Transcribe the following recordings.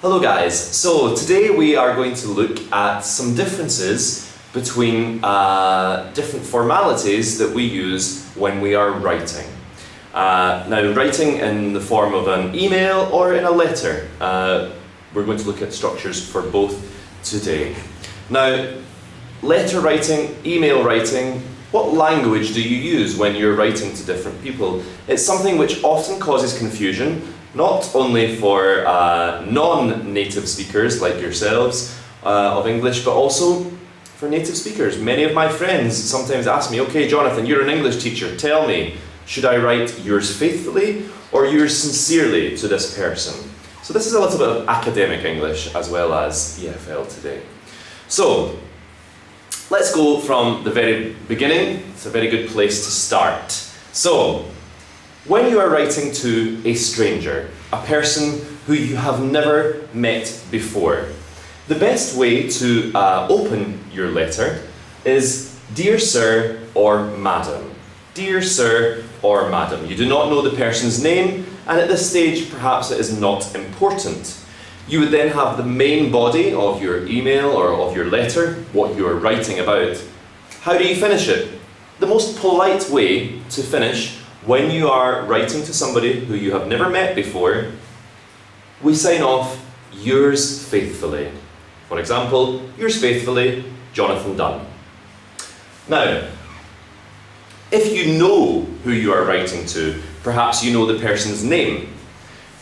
Hello guys, so today we are going to look at some differences between different formalities that we use when we are writing. Now, writing in the form of an email or in a letter. We're going to look at structures for both today. Now, letter writing, email writing, what language do you use when you're writing to different people? It's something which often causes confusion, not only for non-native speakers like yourselves of English, but also for native speakers. Many of my friends sometimes ask me, okay, Jonathan, you're an English teacher, tell me, should I write yours faithfully or yours sincerely to this person? So this is a little bit of academic English as well as EFL today. So, let's go from the very beginning. It's a very good place to start. So, when you are writing to a stranger, a person who you have never met before, the best way to open your letter is Dear Sir or Madam. Dear Sir or Madam. You do not know the person's name, and at this stage perhaps it is not important. You would then have the main body of your email or of your letter, what you are writing about. How do you finish it? The most polite way to finish when you are writing to somebody who you have never met before, we sign off, yours faithfully. For example, yours faithfully, Jonathan Dunn. Now, if you know who you are writing to, perhaps you know the person's name,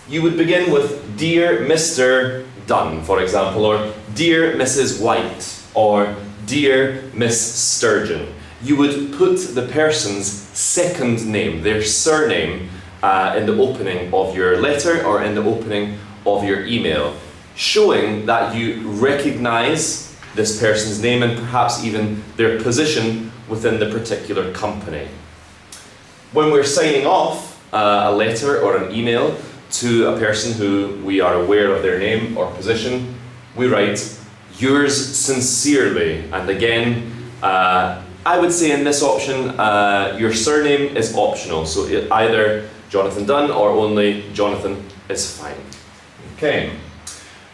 you would begin with Dear Mr. Dunn, for example, or Dear Mrs. White, or Dear Miss Sturgeon. You would put the person's second name, their surname, in the opening of your letter or in the opening of your email, showing that you recognize this person's name and perhaps even their position within the particular company. When we're signing off a letter or an email to a person who we are aware of their name or position, we write, yours sincerely. And again, I would say in this option, your surname is optional, so either Jonathan Dunn or only Jonathan is fine. Okay,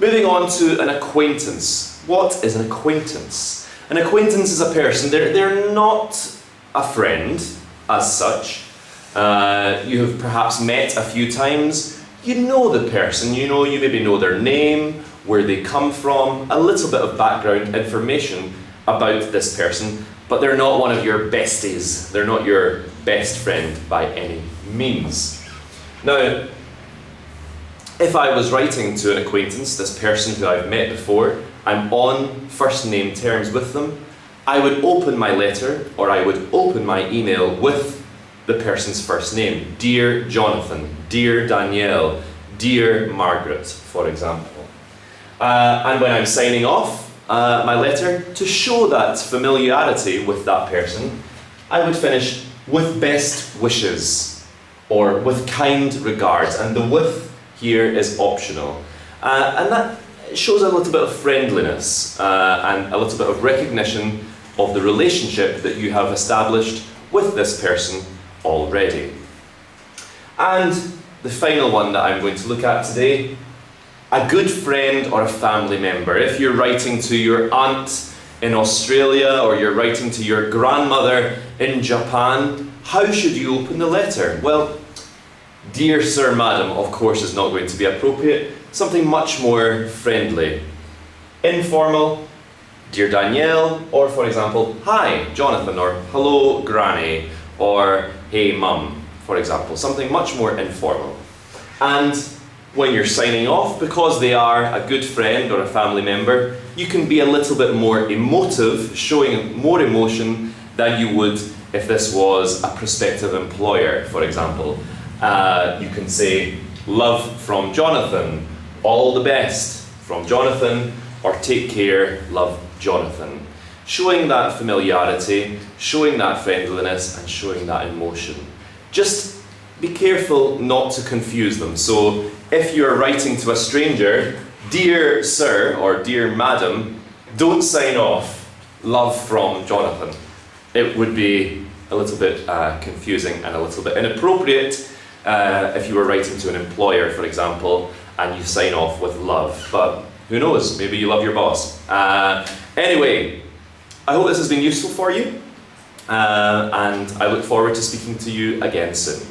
moving on to an acquaintance. What is an acquaintance? An acquaintance is a person, they're not a friend as such. You have perhaps met a few times, you know the person, you maybe know their name, where they come from, a little bit of background information about this person, but they're not one of your besties. They're not your best friend by any means. Now, if I was writing to an acquaintance, this person who I've met before, I'm on first name terms with them, I would open my letter or I would open my email with the person's first name. Dear Jonathan, Dear Danielle, Dear Margaret, for example. And when I'm signing off my letter, to show that familiarity with that person, I would finish with best wishes or with kind regards, and the with here is optional. And that shows a little bit of friendliness and a little bit of recognition of the relationship that you have established with this person already. And the final one that I'm going to look at today, a good friend or a family member. If you're writing to your aunt in Australia or you're writing to your grandmother in Japan, how should you open the letter? Well, Dear Sir, Madam, of course, is not going to be appropriate. Something much more friendly. Informal, Dear Danielle, or for example, Hi, Jonathan, or Hello, Granny, or Hey, Mum, for example. Something much more informal. And when you're signing off, because they are a good friend or a family member, you can be a little bit more emotive, showing more emotion than you would if this was a prospective employer, for example. You can say, love from Jonathan, all the best from Jonathan, or take care, love Jonathan. Showing that familiarity, showing that friendliness, and showing that emotion. Just be careful not to confuse them. So if you're writing to a stranger, Dear Sir or Dear Madam, don't sign off love from Jonathan. It would be a little bit confusing and a little bit inappropriate if you were writing to an employer, for example, and you sign off with love. But who knows, maybe you love your boss. Anyway, I hope this has been useful for you, and I look forward to speaking to you again soon.